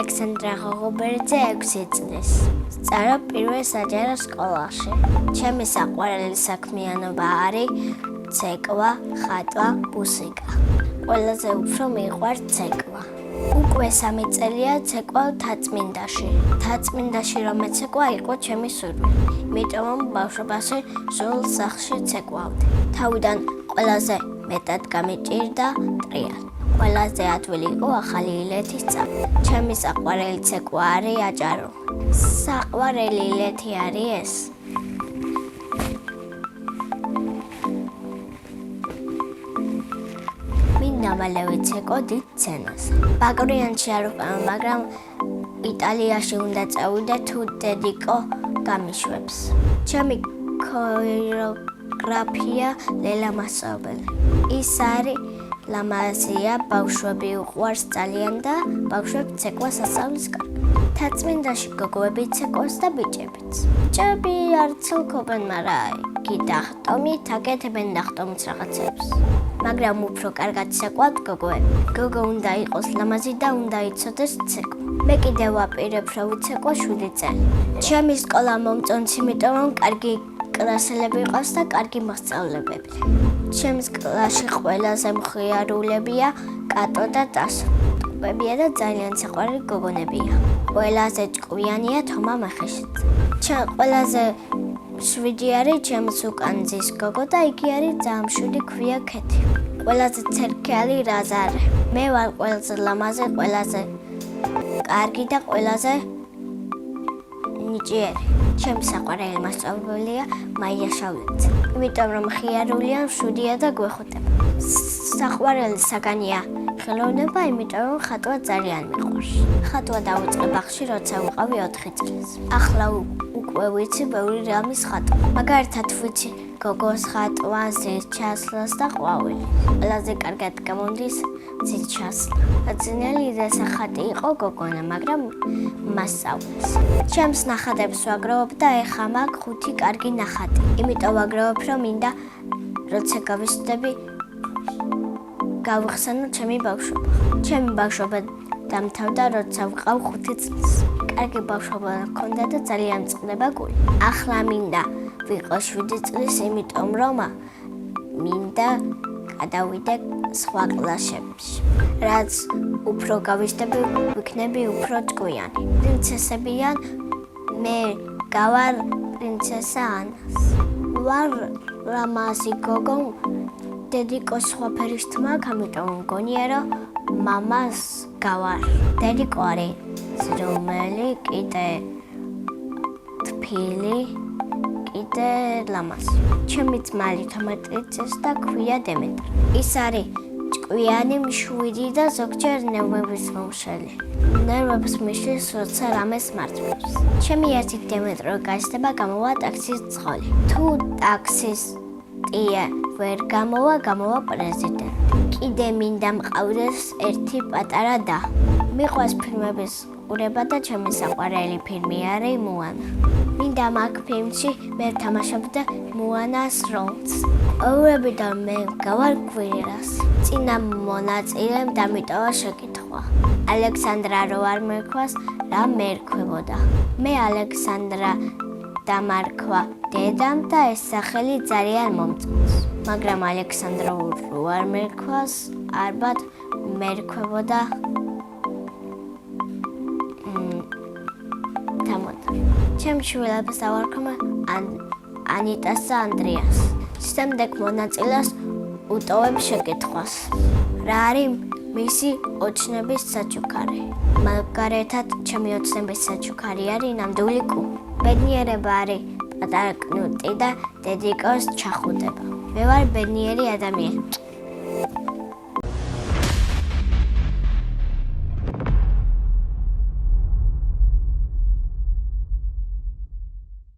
ალექსანდრა ღოღობერიძე 6 წლის. სწავლობ პირველ საჯარო სკოლაში. ჩემი საყვარელი საქმიანობა არის ცეკვა, ხატვა, მუსიკა. ყველაზე უფრო მიყვარს ცეკვა. უკვე 3 წელია ცეკვავ თაწმინდაში. თაწმინდაში რომ ეცეკვა იყო ჩემი სურვილი. იმიტომ ბავშვობაში სულ სახლში ცეკვავდი. თავიდან ყველაზე მეტად გამიჭირდა ტრიალი. ყველაზე ადვილი იყო ახალი ილეთის წამი. ჩემი საყვარელი ცეკვა არის აჭარული. საყვარელი ილეთი არის ეს. მინდა მალე ვიცეკო დიდ სცენაზე. ბაკურიანში არ ვყავ, მაგრამ იტალიაში უნდა წავიდე თუ დედიკო გამიშვებს. ჩემი ქორეოგრაფია ლელა მასწავლებელი. ის არის ლამაზია, ბავშვები უყვარს ძალიან და ბავშვებს ცეკვას ასწავლის კარგად. თაწმინდაში გოგოები ცეკვას და ბიჭებიც. ბიჭები არ ცილკობენ, მაგრამ გიდახტომით აკეთებენ დახტომის რაღაცებს. მაგრამ უფრო კარგად ცეკვავთ გოგოები. გოგო უნდა იყოს ლამაზი და უნდა იცოდეს ცეკვა. მე კიდევ ვაპირებ რომ ვიცეკვა 7 წელი. ჩემი სკოლა მომწონს, იმიტომ რომ კარგი კლასელები ყავს და კარგი მასწავლებელი. ჩემს კლასში ყველაზე მხიარულებია კატო და ტასო. ტუპებია და ძალიან საყვარელი გოგონებია. ყველაზე ჭკვიანია თომა მახეშიძე. ჩემ ყველაზე შვიდი არის ჩემს უკანძის გოგო და იგი არის ძამშვიდი ქვია ქეთი. ყველაზე ცერქალი რაზარე. მე ვარ ყველაზე ლამაზი, ყველაზე კარგი და ყველაზე ნიჭიერი. ჩემი საყვარელი მასწავლებელია მაია შავლეცე. იმიტომ რომ მხიარულია, მშვიდია და გვეხუტება. საყვარელი საგანია ხელოვნება, იმიტომ რომ ხატვა ძალიან მიყვარს. ხატვა დავიწყე ბაღში, როცა ვიყავი 4 წლის. ახლა უკვე ვიცი ბევრი რამის ხატვა. მაგალითად ვიცი გოგოს ხატვა, ზეჩასლას და ყვავილი. ყველაზე კარგად გამომდის ზეჩასლა. ძნელი დასახატი იყო გოგონა, მაგრამ მასწავლეს. ჩემს ნახატებს ვაგროვებ და ეხა მაქვს 5 კარგი ნახატი. იმიტომ ვაგროვებ, რომ მინდა როცა გავისწრები გავიხსენო ჩემი ბავშვობა. ჩემი ბავშვობა დამთავრდა, როცა ვიყავ 5 წლის. კარგი ბავშვობა მქონდა და ძალიან მწყდება გული. ახლა მინდა ვიყო 7 წლის, იმიტომ რომ მინდა გადავიდე სხვა კლასებში. რაც უფრო გავისწრები, ვიქნები უფრო ჭკვიანი. პრინცესებიან მე გავარ პრინცესა ანას. ვარ ლამაზი გოგო, დედიკო სხვა ფერის თმა, ამიტომ მგონია რომ მამას გავარ. დედიკო არის ზრომელი, კიდე თბილი, კიდე ლამაზი. ჩემი ძმალი 13 წელს და ქვია დემეტრე. ის არის ჭკვიანი, მშვიდი და ზოგჯერ ნერვების მომშელი. ნერვებს მიშლის, როცა რამეს მართლობს. ჩემი ერთი დემეტრო გაიზრდება, გამოვა ტაქსის ძღოლი. თუ ტაქსის ტია ვერ გამოვა პრეზიდენტი. კიდე მინდა მყავდეს ერთი პატარა და. მიყვარს ფილმების ყურება და ჩემი საყვარელი ფილმი არის მოანა. მინდა მაგ ფილმში მე ვთამაშობდი მოანას როლს. ოუებიდან მე გავარ გვირას. წინა მონაწილემ დამიტოვა შეკითხვა. ალექსანდრა რო არ მერქვას, რა მერქვებოდა? მე ალექსანდრა დამარქვა დედამ და ეს სახელი ძალიან მომწონს. მაგრამ ალექსანდრა რო არ მერქვას, ალბათ მერქვებოდა ჩემი შვილებს დავარქვა ანიტას და ანდრიას. შემდეგ მონაწილეს უტოვებ შეკითხვას. რა არის მისი ოცნების საჩუქარი? მაგალითად, ჩემი ოცნების საჩუქარი არის ნამდვილი კუ. ბედნიერება არის პატარა კნუტი და დედიკოს ჩახუტება. მე ვარ ბედნიერი ადამიანი.